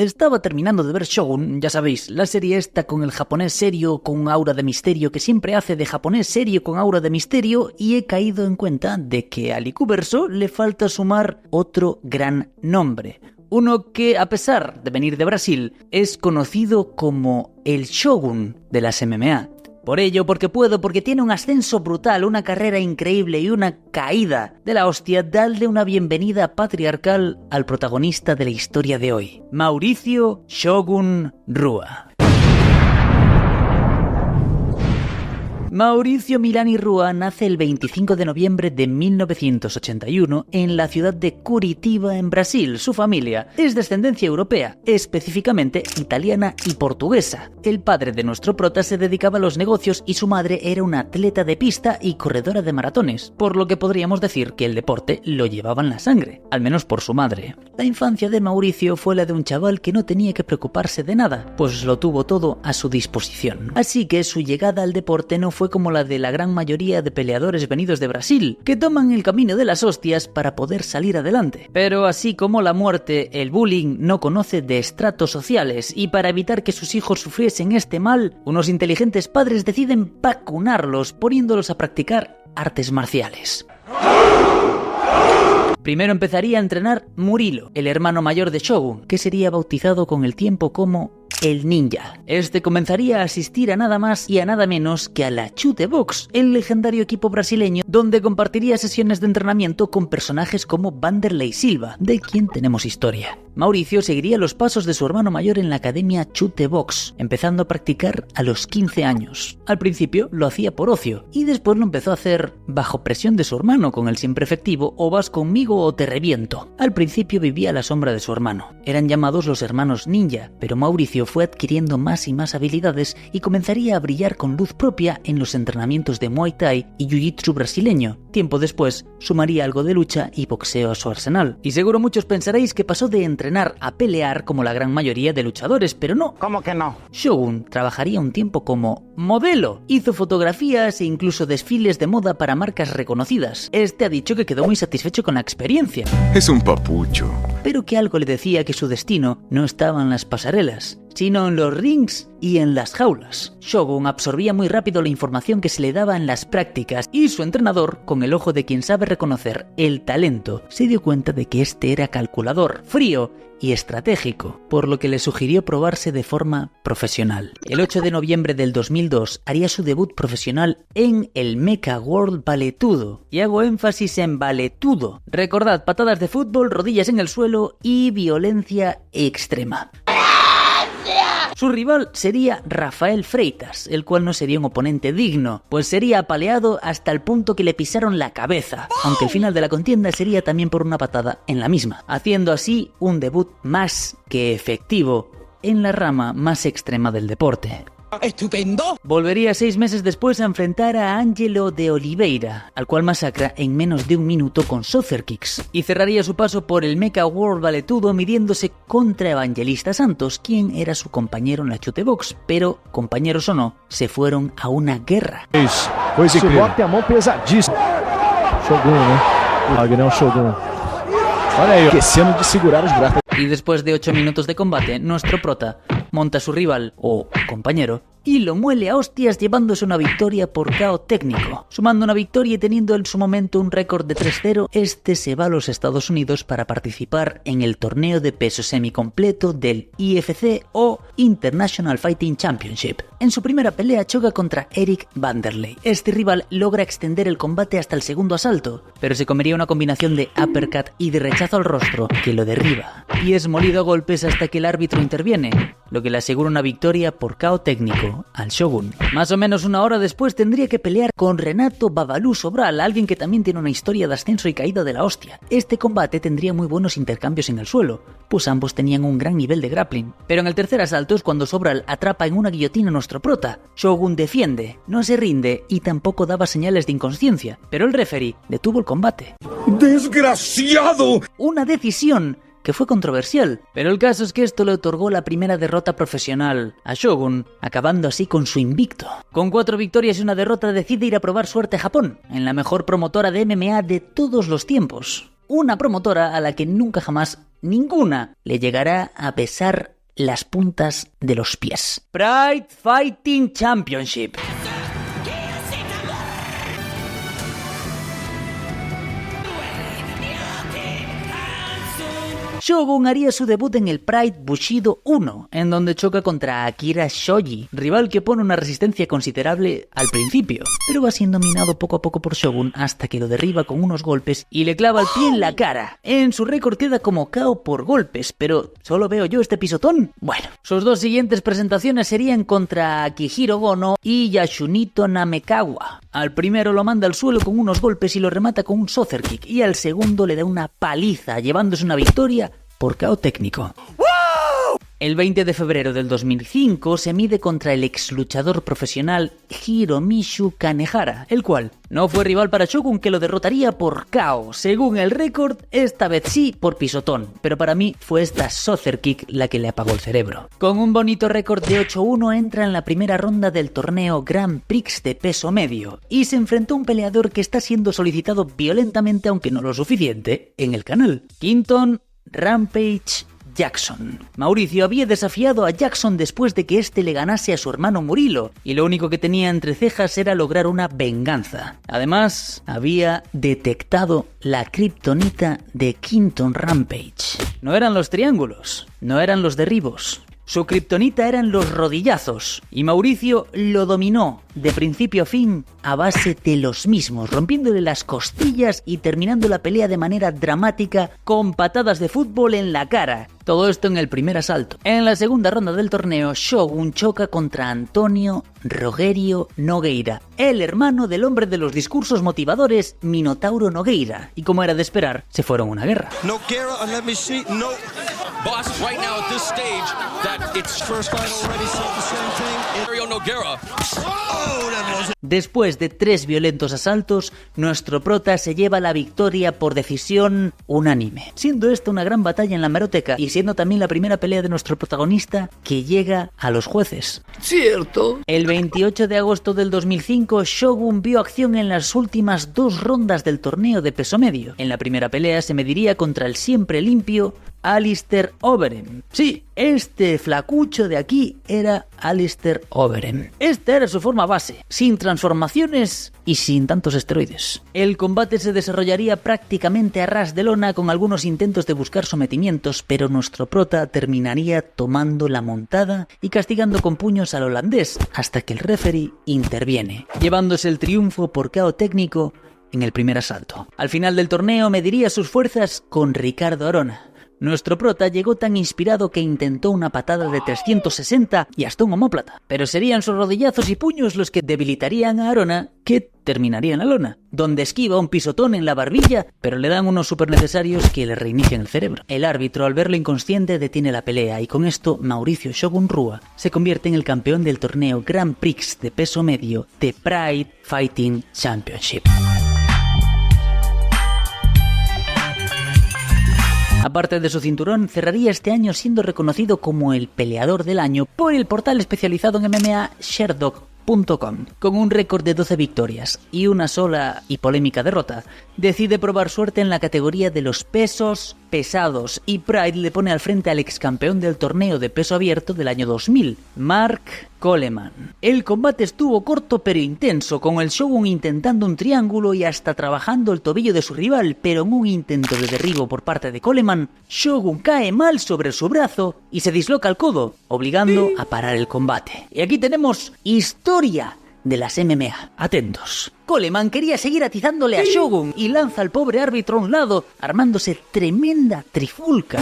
Estaba terminando de ver Shogun, ya sabéis, la serie esta con el japonés serio con aura de misterio que siempre hace de japonés serio con aura de misterio, y he caído en cuenta de que al Ikuverso le falta sumar otro gran nombre. Uno que, a pesar de venir de Brasil, es conocido como el Shogun de las MMA. Por ello, porque puedo, porque tiene un ascenso brutal, una carrera increíble y una caída de la hostia, darle una bienvenida patriarcal al protagonista de la historia de hoy, Mauricio Shogun Rua. Mauricio Milani Rua nace el 25 de noviembre de 1981 en la ciudad de Curitiba, en Brasil. Su familia es de ascendencia europea, específicamente italiana y portuguesa. El padre de nuestro prota se dedicaba a los negocios y su madre era una atleta de pista y corredora de maratones, por lo que podríamos decir que el deporte lo llevaba en la sangre, al menos por su madre. La infancia de Mauricio fue la de un chaval que no tenía que preocuparse de nada, pues lo tuvo todo a su disposición. Así que su llegada al deporte no fue como la de la gran mayoría de peleadores venidos de Brasil, que toman el camino de las hostias para poder salir adelante. Pero así como la muerte, el bullying no conoce de estratos sociales, y para evitar que sus hijos sufriesen este mal, unos inteligentes padres deciden vacunarlos poniéndolos a practicar artes marciales. Primero empezaría a entrenar Murilo, el hermano mayor de Shogun, que sería bautizado con el tiempo como el ninja. Este comenzaría a asistir a nada más y a nada menos que a la Chute Box, el legendario equipo brasileño, donde compartiría sesiones de entrenamiento con personajes como Vanderlei Silva, de quien tenemos historia. Mauricio seguiría los pasos de su hermano mayor en la academia Chute Box, empezando a practicar a los 15 años. Al principio lo hacía por ocio, y después lo empezó a hacer bajo presión de su hermano, con el siempre efectivo "o vas conmigo o te reviento". Al principio vivía a la sombra de su hermano. Eran llamados los hermanos ninja, pero Mauricio fue adquiriendo más y más habilidades y comenzaría a brillar con luz propia en los entrenamientos de Muay Thai y Jiu-Jitsu brasileño. Tiempo después sumaría algo de lucha y boxeo a su arsenal. Y seguro muchos pensaréis que pasó de entrenar a pelear como la gran mayoría de luchadores, pero no. ¿Cómo que no? Shogun trabajaría un tiempo como modelo. Hizo fotografías e incluso desfiles de moda para marcas reconocidas. Este ha dicho que quedó muy satisfecho con la experiencia. Es un papucho. Pero que algo le decía que su destino no estaba en las pasarelas, sino en los rings y en las jaulas. Shogun absorbía muy rápido la información que se le daba en las prácticas, y su entrenador, con el ojo de quien sabe reconocer el talento, se dio cuenta de que este era calculador, frío y estratégico, por lo que le sugirió probarse de forma profesional. El 8 de noviembre del 2002 haría su debut profesional en el Mecha World Valetudo, y hago énfasis en Valetudo. Recordad, patadas de fútbol, rodillas en el suelo y violencia extrema. Su rival sería Rafael Freitas, el cual no sería un oponente digno, pues sería apaleado hasta el punto que le pisaron la cabeza, aunque el final de la contienda sería también por una patada en la misma, haciendo así un debut más que efectivo en la rama más extrema del deporte. ¡Estupendo! Volvería 6 meses después a enfrentar a Ângelo de Oliveira, al cual masacra en menos de un minuto con Soccer Kicks, y cerraría su paso por el Mecha World Valetudo midiéndose contra Evangelista Santos, quien era su compañero en la Chute Box, pero, compañeros o no, se fueron a una guerra. Esse golpe a mão pesadíssimo. Shogun, né? Wagner Shogun. Olha aí, esquecendo de segurar os braços. Y después de 8 minutos de combate, nuestro prota monta a su rival, o compañero, y lo muele a hostias llevándose una victoria por KO técnico. Sumando una victoria y teniendo en su momento un récord de 3-0, este se va a los Estados Unidos para participar en el torneo de peso semicompleto del IFC o International Fighting Championship. En su primera pelea choca contra Eric Vanderlei. Este rival logra extender el combate hasta el segundo asalto, pero se comería una combinación de uppercut y de rechazo al rostro que lo derriba, y es molido a golpes hasta que el árbitro interviene, lo que le asegura una victoria por KO técnico al Shogun. Más o menos una hora después tendría que pelear con Renato Babalu Sobral, alguien que también tiene una historia de ascenso y caída de la hostia. Este combate tendría muy buenos intercambios en el suelo, pues ambos tenían un gran nivel de grappling. Pero en el tercer asalto es cuando Sobral atrapa en una guillotina a nuestro prota. Shogun defiende, no se rinde y tampoco daba señales de inconsciencia, pero el referee detuvo el combate. ¡Desgraciado! Una decisión que fue controversial, pero el caso es que esto le otorgó la primera derrota profesional a Shogun, acabando así con su invicto. Con 4 victorias y una derrota decide ir a probar suerte a Japón, en la mejor promotora de MMA de todos los tiempos. Una promotora a la que nunca jamás ninguna le llegará a besar las puntas de los pies. Pride Fighting Championship. Shogun haría su debut en el Pride Bushido 1, en donde choca contra Akira Shoji, rival que pone una resistencia considerable al principio, pero va siendo minado poco a poco por Shogun hasta que lo derriba con unos golpes y le clava el pie en la cara. En su récord queda como KO por golpes, pero ¿solo veo yo este pisotón? Bueno, sus dos siguientes presentaciones serían contra Akihiro Gono y Yasunito Namekawa. Al primero lo manda al suelo con unos golpes y lo remata con un Sother Kick, y al segundo le da una paliza, llevándose una victoria por KO técnico. El 20 de febrero del 2005 se mide contra el ex luchador profesional Hiromishu Kanehara, el cual no fue rival para Shogun, que lo derrotaría por KO. Según el récord, esta vez sí por pisotón, pero para mí fue esta Sother Kick la que le apagó el cerebro. Con un bonito récord de 8-1 entra en la primera ronda del torneo Grand Prix de peso medio y se enfrentó a un peleador que está siendo solicitado violentamente, aunque no lo suficiente, en el canal: Quinton Rampage Jackson. Mauricio había desafiado a Jackson después de que éste le ganase a su hermano Murilo, y lo único que tenía entre cejas era lograr una venganza. Además, había detectado la kriptonita de Quinton Rampage. No eran los triángulos, no eran los derribos. Su kriptonita eran los rodillazos, y Mauricio lo dominó de principio a fin a base de los mismos, rompiéndole las costillas y terminando la pelea de manera dramática con patadas de fútbol en la cara. Todo esto en el primer asalto. En la segunda ronda del torneo, Shogun choca contra Antonio Rogerio Nogueira, el hermano del hombre de los discursos motivadores, Minotauro Nogueira, y como era de esperar, se fueron a una guerra. Nogueira, let me see. No. Boss, right now at this stage, that it's first fight already said the same thing. Rogerio Nogueira. Después de 3 violentos asaltos, nuestro prota se lleva la victoria por decisión unánime, siendo esta una gran batalla en la hemeroteca y siendo también la primera pelea de nuestro protagonista que llega a los jueces. Cierto. El 28 de agosto del 2005, Shogun vio acción en las últimas 2 rondas del torneo de peso medio. En la primera pelea se mediría contra el siempre limpio Alistair Overeem. Sí, este flacucho de aquí era Alistair Overeem. Esta era su forma base, sin transformaciones y sin tantos esteroides. El combate se desarrollaría prácticamente a ras de lona, con algunos intentos de buscar sometimientos, pero nuestro prota terminaría tomando la montada y castigando con puños al holandés, hasta que el referee interviene, llevándose el triunfo por KO técnico en el primer asalto. Al final del torneo mediría sus fuerzas con Ricardo Arona. Nuestro prota llegó tan inspirado que intentó una patada de 360 y hasta un omóplata, pero serían sus rodillazos y puños los que debilitarían a Arona, que terminaría en la lona, donde esquiva un pisotón en la barbilla, pero le dan unos super necesarios que le reinician el cerebro. El árbitro, al verlo inconsciente, detiene la pelea, y con esto Mauricio Shogun Rua se convierte en el campeón del torneo Grand Prix de peso medio de Pride Fighting Championship. Aparte de su cinturón, cerraría este año siendo reconocido como el peleador del año por el portal especializado en MMA Sherdog.com. Con un récord de 12 victorias y una sola y polémica derrota, decide probar suerte en la categoría de los pesos pesados, y Pride le pone al frente al ex campeón del torneo de peso abierto del año 2000, Mark Coleman. El combate estuvo corto pero intenso, con el Shogun intentando un triángulo y hasta trabajando el tobillo de su rival, pero en un intento de derribo por parte de Coleman, Shogun cae mal sobre su brazo y se disloca el codo, obligando a parar el combate. Y aquí tenemos historia de las MMA. Atentos. Coleman quería seguir atizándole a Shogun y lanza al pobre árbitro a un lado, armándose tremenda trifulca.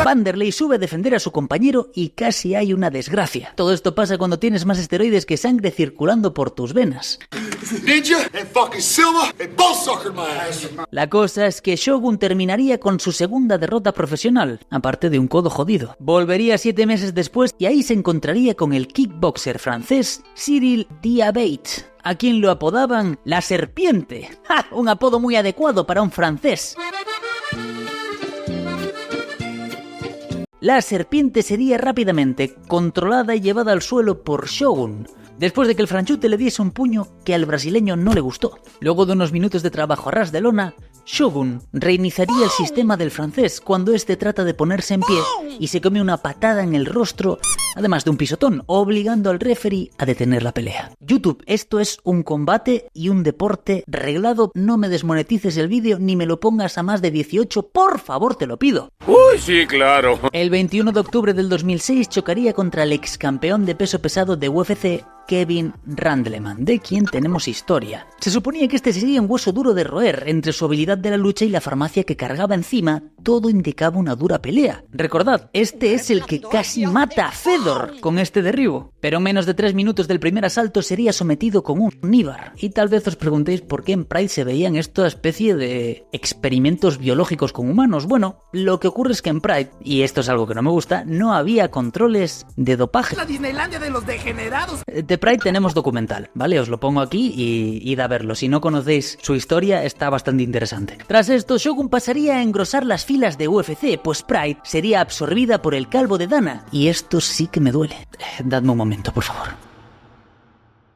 Vanderlei sube a defender a su compañero y casi hay una desgracia. Todo esto pasa cuando tienes más esteroides que sangre circulando por tus venas. La cosa es que Shogun terminaría con su segunda derrota profesional, aparte de un codo jodido. Volvería 7 meses después y ahí se encontraría con el kickboxer francés Cyril Diabate, a quien lo apodaban la serpiente. ¡Ja! Un apodo muy adecuado para un francés. La serpiente sería rápidamente controlada y llevada al suelo por Shogun, después de que el franchute le diese un puño que al brasileño no le gustó. Luego de unos minutos de trabajo a ras de lona, Shogun reiniciaría el sistema del francés cuando este trata de ponerse en pie y se come una patada en el rostro, además de un pisotón, obligando al referee a detener la pelea. YouTube, esto es un combate y un deporte reglado. No me desmonetices el vídeo ni me lo pongas a más de 18, por favor, te lo pido. Uy, sí, claro. El 21 de octubre del 2006 chocaría contra el ex campeón de peso pesado de UFC, Kevin Randleman, de quien tenemos historia. Se suponía que este sería un hueso duro de roer. Entre su habilidad de la lucha y la farmacia que cargaba encima, todo indicaba una dura pelea. Recordad, este es el que casi mata a Fedor con este derribo. Pero en menos de 3 minutos del primer asalto sería sometido con un níbar. Y tal vez os preguntéis por qué en Pride se veían esta especie de experimentos biológicos con humanos. Bueno, lo que ocurre es que en Pride, y esto es algo que no me gusta, no había controles de dopaje. La Disneylandia de los degenerados. De Pride tenemos documental, ¿vale? Os lo pongo aquí y id a verlo. Si no conocéis su historia, está bastante interesante. Tras esto, Shogun pasaría a engrosar las filas de UFC, pues Pride sería absorbida por el calvo de Dana. Y esto sí que me duele. Dadme un momento, por favor.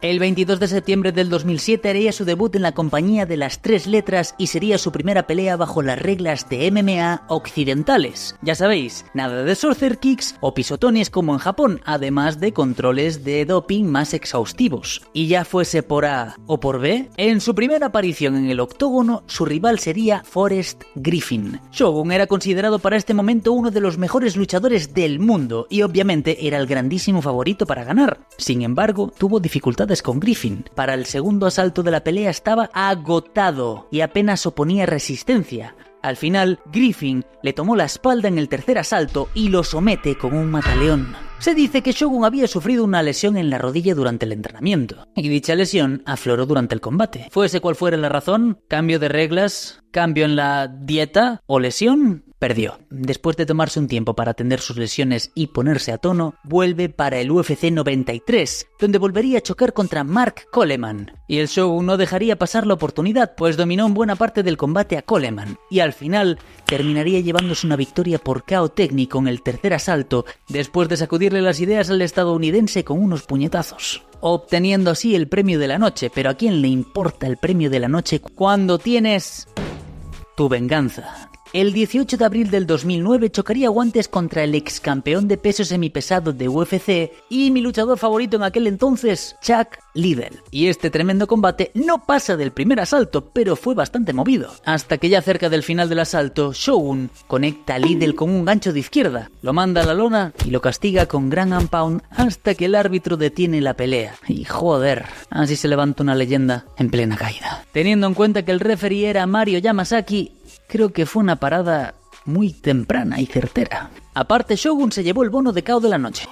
El 22 de septiembre del 2007 haría su debut en la compañía de las 3 letras y sería su primera pelea bajo las reglas de MMA occidentales. Ya sabéis, nada de sorcerer kicks o pisotones como en Japón, además de controles de doping más exhaustivos. Y ya fuese por A o por B, en su primera aparición en el octógono, su rival sería Forrest Griffin. Shogun era considerado para este momento uno de los mejores luchadores del mundo y obviamente era el grandísimo favorito para ganar. Sin embargo, tuvo dificultades con Griffin. Para el segundo asalto de la pelea estaba agotado y apenas oponía resistencia. Al final, Griffin le tomó la espalda en el tercer asalto y lo somete con un mataleón. Se dice que Shogun había sufrido una lesión en la rodilla durante el entrenamiento, y dicha lesión afloró durante el combate. Fuese cual fuera la razón, cambio de reglas, cambio en la dieta o lesión, perdió. Después de tomarse un tiempo para atender sus lesiones y ponerse a tono, vuelve para el UFC 93, donde volvería a chocar contra Mark Coleman. Y el Shogun no dejaría pasar la oportunidad, pues dominó en buena parte del combate a Coleman, y al final terminaría llevándose una victoria por KO técnico en el tercer asalto, después de sacudirle las ideas al estadounidense con unos puñetazos, obteniendo así el premio de la noche. Pero ¿a quién le importa el premio de la noche cuando tienes tu venganza? El 18 de abril del 2009 chocaría guantes contra el ex campeón de peso semipesado de UFC y mi luchador favorito en aquel entonces, Chuck Liddell. Y este tremendo combate no pasa del primer asalto, pero fue bastante movido. Hasta que ya cerca del final del asalto, Shogun conecta a Liddell con un gancho de izquierda, lo manda a la lona y lo castiga con Ground and Pound hasta que el árbitro detiene la pelea. Y joder, así se levanta una leyenda en plena caída. Teniendo en cuenta que el referee era Mario Yamasaki, creo que fue una parada muy temprana y certera. Aparte, Shogun se llevó el bono de KO de la noche.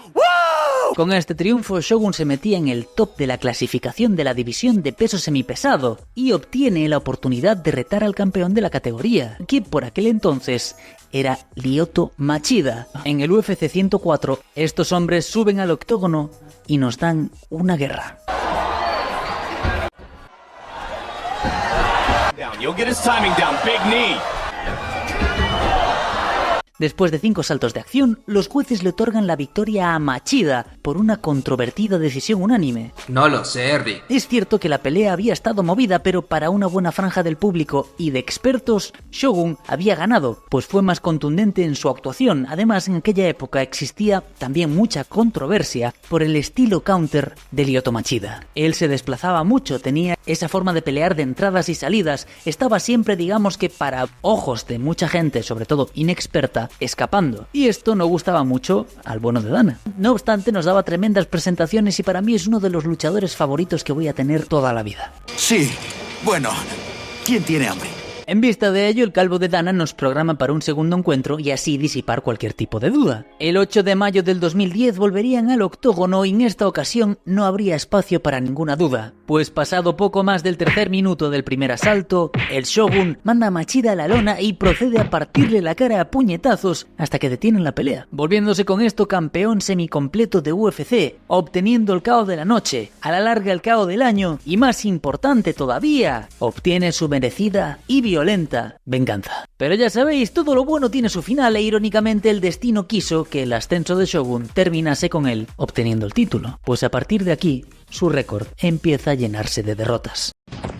Con este triunfo, Shogun se metía en el top de la clasificación de la división de peso semipesado y obtiene la oportunidad de retar al campeón de la categoría, que por aquel entonces era Lyoto Machida. En el UFC 104, estos hombres suben al octógono y nos dan una guerra. You'll get his timing down, big knee. Después de 5 saltos de acción, los jueces le otorgan la victoria a Machida por una controvertida decisión unánime. No lo sé, Rick. Es cierto que la pelea había estado movida, pero para una buena franja del público y de expertos, Shogun había ganado, pues fue más contundente en su actuación. Además, en aquella época existía también mucha controversia por el estilo counter de Lyoto Machida. Él se desplazaba mucho, tenía esa forma de pelear de entradas y salidas, estaba siempre, digamos que para ojos de mucha gente, sobre todo inexperta, escapando. Y esto no gustaba mucho al bueno de Dana. No obstante, nos daba tremendas presentaciones y para mí es uno de los luchadores favoritos que voy a tener toda la vida. Sí, bueno, ¿quién tiene hambre? En vista de ello, el calvo de Dana nos programa para un segundo encuentro y así disipar cualquier tipo de duda. El 8 de mayo del 2010 volverían al octógono y en esta ocasión no habría espacio para ninguna duda, pues pasado poco más del tercer minuto del primer asalto, el Shogun manda a Machida a la lona y procede a partirle la cara a puñetazos hasta que detienen la pelea, volviéndose con esto campeón semicompleto de UFC, obteniendo el KO de la noche, a la larga el KO del año y más importante todavía, obtiene su merecida y violenta venganza. Pero ya sabéis, todo lo bueno tiene su final e irónicamente el destino quiso que el ascenso de Shogun terminase con él obteniendo el título, pues a partir de aquí su récord empieza a llenarse de derrotas.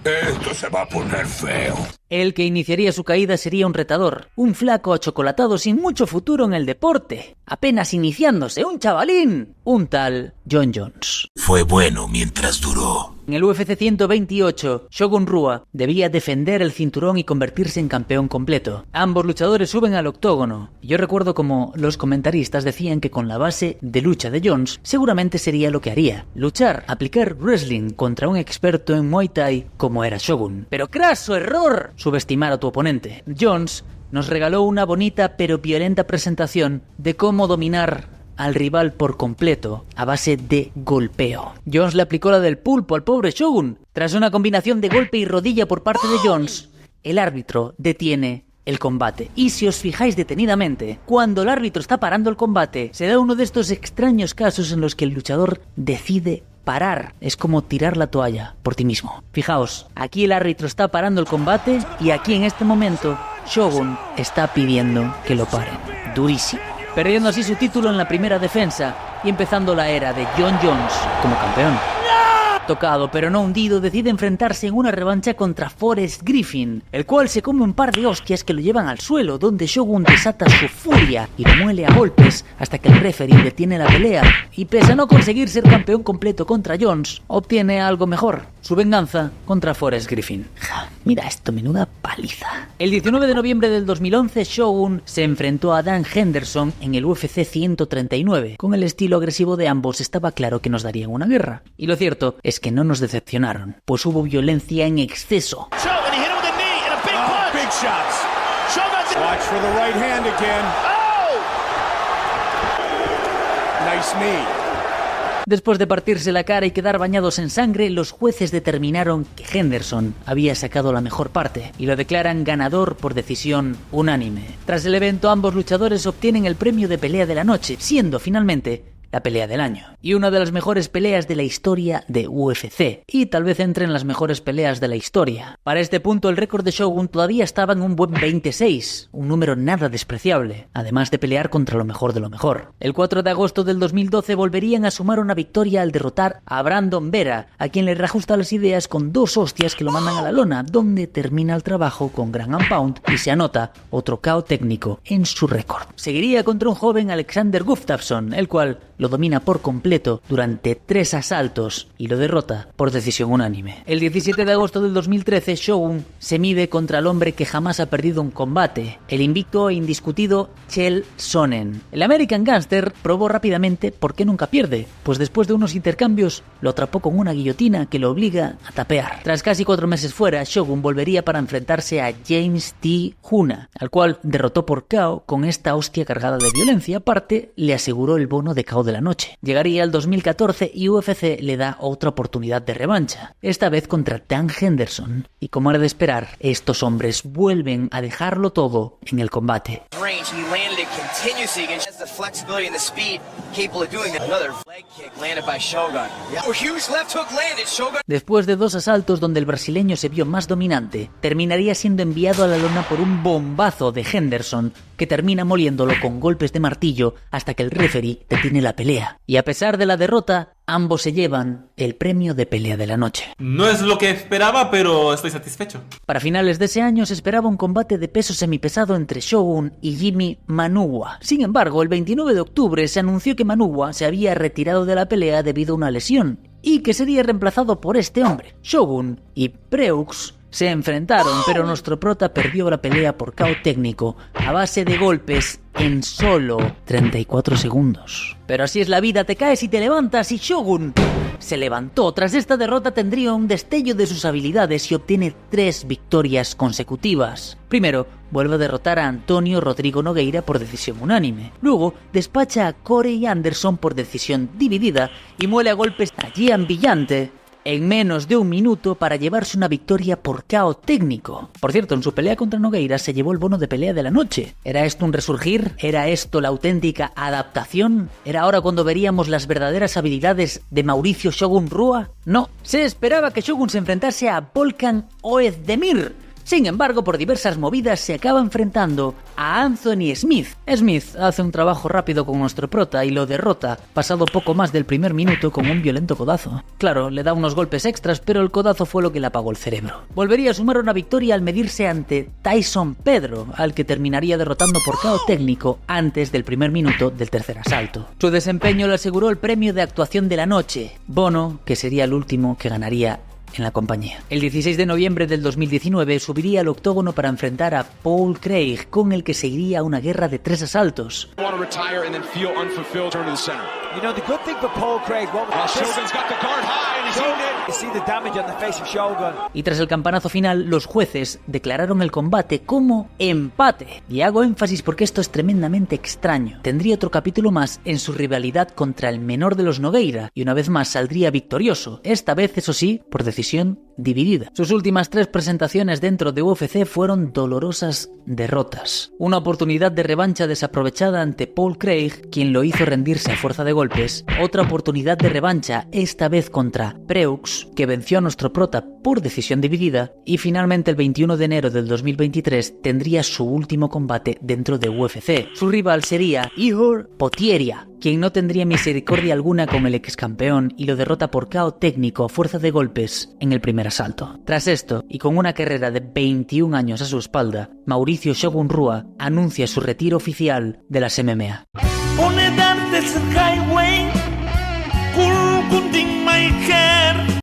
Esto se va a poner feo. El que iniciaría su caída sería un retador, un flaco achocolatado sin mucho futuro en el deporte, apenas iniciándose, un chavalín, un tal Jon Jones. Fue bueno mientras duró. En el UFC 128, Shogun Rua debía defender el cinturón y convertirse en campeón completo. Ambos luchadores suben al octógono. Yo recuerdo como los comentaristas decían que con la base de lucha de Jones seguramente sería lo que haría: luchar, aplicar wrestling contra un experto en Muay Thai como era Shogun. Pero craso error, subestimar a tu oponente. Jones nos regaló una bonita pero violenta presentación de cómo dominar al rival por completo a base de golpeo. Jones le aplicó la del pulpo al pobre Shogun. Tras una combinación de golpe y rodilla por parte de Jones, el árbitro detiene el combate. Y si os fijáis detenidamente, cuando el árbitro está parando el combate, se da uno de estos extraños casos en los que el luchador decide parar. Es como tirar la toalla por ti mismo. Fijaos, aquí el árbitro está parando el combate y aquí en este momento Shogun está pidiendo que lo paren. Durísimo. Perdiendo así su título en la primera defensa y empezando la era de Jon Jones como campeón. Tocado pero no hundido, decide enfrentarse en una revancha contra Forrest Griffin, el cual se come un par de hostias que lo llevan al suelo, donde Shogun desata su furia y lo muele a golpes hasta que el referee detiene la pelea y, pese a no conseguir ser campeón completo contra Jones, obtiene algo mejor: su venganza contra Forrest Griffin. Mira esto, menuda paliza. El 19 de noviembre del 2011, Shogun se enfrentó a Dan Henderson en el UFC 139. Con el estilo agresivo de ambos estaba claro que nos darían una guerra. Y lo cierto es que no nos decepcionaron, pues hubo violencia en exceso. Después de partirse la cara y quedar bañados en sangre, los jueces determinaron que Henderson había sacado la mejor parte y lo declaran ganador por decisión unánime. Tras el evento, ambos luchadores obtienen el premio de pelea de la noche, siendo finalmente la pelea del año. Y una de las mejores peleas de la historia de UFC. Y tal vez entre en las mejores peleas de la historia. Para este punto el récord de Shogun todavía estaba en un buen 26, un número nada despreciable, además de pelear contra lo mejor de lo mejor. El 4 de agosto del 2012 volverían a sumar una victoria al derrotar a Brandon Vera, a quien le reajusta las ideas con 2 hostias que lo mandan a la lona, donde termina el trabajo con Ground and Pound y se anota otro KO técnico en su récord. Seguiría contra un joven Alexander Gustafsson, el cual lo domina por completo durante 3 asaltos y lo derrota por decisión unánime. El 17 de agosto del 2013, Shogun se mide contra el hombre que jamás ha perdido un combate, el invicto e indiscutido Chael Sonnen. El American Gangster probó rápidamente por qué nunca pierde, pues después de unos intercambios lo atrapó con una guillotina que lo obliga a tapear. Tras casi 4 meses fuera, Shogun volvería para enfrentarse a James T. Huna, al cual derrotó por KO con esta hostia cargada de violencia. Aparte, le aseguró el bono de KO de la noche. Llegaría el 2014 y UFC le da otra oportunidad de revancha, esta vez contra Dan Henderson. Y como era de esperar, estos hombres vuelven a dejarlo todo en el combate. Después de 2 asaltos donde el brasileño se vio más dominante, terminaría siendo enviado a la lona por un bombazo de Henderson, que termina moliéndolo con golpes de martillo hasta que el referee detiene la pelea. Y a pesar de la derrota, ambos se llevan el premio de pelea de la noche. No es lo que esperaba, pero estoy satisfecho. Para finales de ese año se esperaba un combate de peso semipesado entre Shogun y Jimmy Manuwa. Sin embargo, el 29 de octubre se anunció que Manuwa se había retirado de la pelea debido a una lesión y que sería reemplazado por este hombre. Shogun y Preux se enfrentaron, pero nuestro prota perdió la pelea por KO técnico a base de golpes en solo 34 segundos. Pero así es la vida, te caes y te levantas, y Shogun se levantó. Tras esta derrota tendría un destello de sus habilidades y obtiene 3 victorias consecutivas. Primero, vuelve a derrotar a Antonio Rodrigo Nogueira por decisión unánime. Luego, despacha a Corey Anderson por decisión dividida y muele a golpes a Gian Villante en menos de 1 minuto para llevarse una victoria por KO técnico. Por cierto, en su pelea contra Nogueira se llevó el bono de pelea de la noche. ¿Era esto un resurgir? ¿Era esto la auténtica adaptación? ¿Era ahora cuando veríamos las verdaderas habilidades de Mauricio Shogun Rua? No, se esperaba que Shogun se enfrentase a Volkan Oezdemir. Sin embargo, por diversas movidas se acaba enfrentando a Anthony Smith. Smith hace un trabajo rápido con nuestro prota y lo derrota, pasado poco más del primer minuto, con un violento codazo. Claro, le da unos golpes extras, pero el codazo fue lo que le apagó el cerebro. Volvería a sumar una victoria al medirse ante Tyson Pedro, al que terminaría derrotando por KO técnico antes del primer minuto del tercer asalto. Su desempeño le aseguró el premio de actuación de la noche, bono que sería el último que ganaría en la compañía. El 16 de noviembre del 2019 subiría al octógono para enfrentar a Paul Craig, con el que seguiría una guerra de 3 asaltos. Y tras el campanazo final, los jueces declararon el combate como empate. Y hago énfasis porque esto es tremendamente extraño. Tendría otro capítulo más en su rivalidad contra el menor de los Nogueira, y una vez más saldría victorioso, esta vez, eso sí, por decisión dividida. Sus últimas 3 presentaciones dentro de UFC fueron dolorosas derrotas. Una oportunidad de revancha desaprovechada ante Paul Craig, quien lo hizo rendirse a fuerza de golpes. Otra oportunidad de revancha, esta vez contra Preux, que venció a nuestro prota por decisión dividida. Y finalmente el 21 de enero del 2023 tendría su último combate dentro de UFC. Su rival sería Ihor Potieria, quien no tendría misericordia alguna con el ex campeón y lo derrota por KO técnico a fuerza de golpes en el primer asalto. Tras esto, y con una carrera de 21 años a su espalda, Mauricio Shogun Rua anuncia su retiro oficial de las MMA.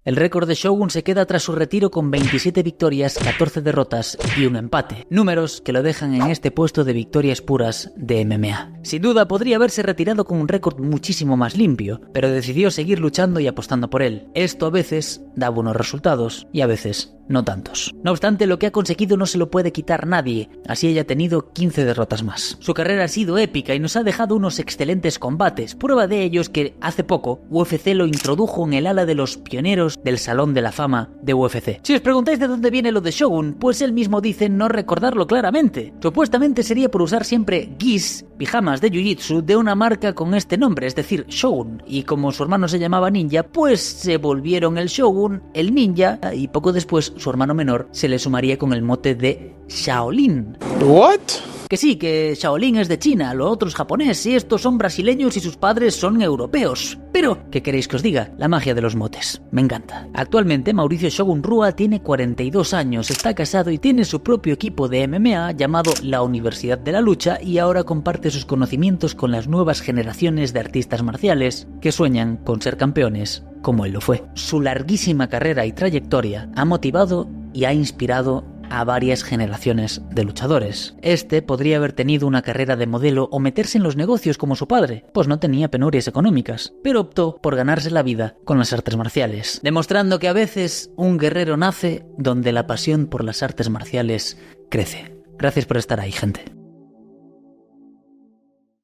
El récord de Shogun se queda tras su retiro con 27 victorias, 14 derrotas y un empate. Números que lo dejan en este puesto de victorias puras de MMA. Sin duda podría haberse retirado con un récord muchísimo más limpio, pero decidió seguir luchando y apostando por él. Esto a veces da buenos resultados y a veces no tantos. No obstante, lo que ha conseguido no se lo puede quitar nadie, así haya tenido 15 derrotas más. Su carrera ha sido épica y nos ha dejado unos excelentes combates. Prueba de ello es que hace poco UFC lo introdujo en el ala de los pioneros del Salón de la Fama de UFC. Si os preguntáis de dónde viene lo de Shogun, pues él mismo dice no recordarlo claramente. Supuestamente sería por usar siempre gis, pijamas de jiu-jitsu, de una marca con este nombre, es decir, Shogun. Y como su hermano se llamaba Ninja, pues se volvieron el Shogun, el Ninja, y poco después su hermano menor se le sumaría con el mote de Shaolin. What? Que sí, que Shaolin es de China, lo otro es japonés, y estos son brasileños y sus padres son europeos. Pero, ¿qué queréis que os diga? La magia de los motes. Me encanta. Actualmente, Mauricio Shogun Rua tiene 42 años, está casado y tiene su propio equipo de MMA llamado la Universidad de la Lucha, y ahora comparte sus conocimientos con las nuevas generaciones de artistas marciales que sueñan con ser campeones como él lo fue. Su larguísima carrera y trayectoria ha motivado y ha inspirado a varias generaciones de luchadores. Este podría haber tenido una carrera de modelo o meterse en los negocios como su padre, pues no tenía penurias económicas, pero optó por ganarse la vida con las artes marciales, demostrando que a veces un guerrero nace donde la pasión por las artes marciales crece. Gracias por estar ahí, gente.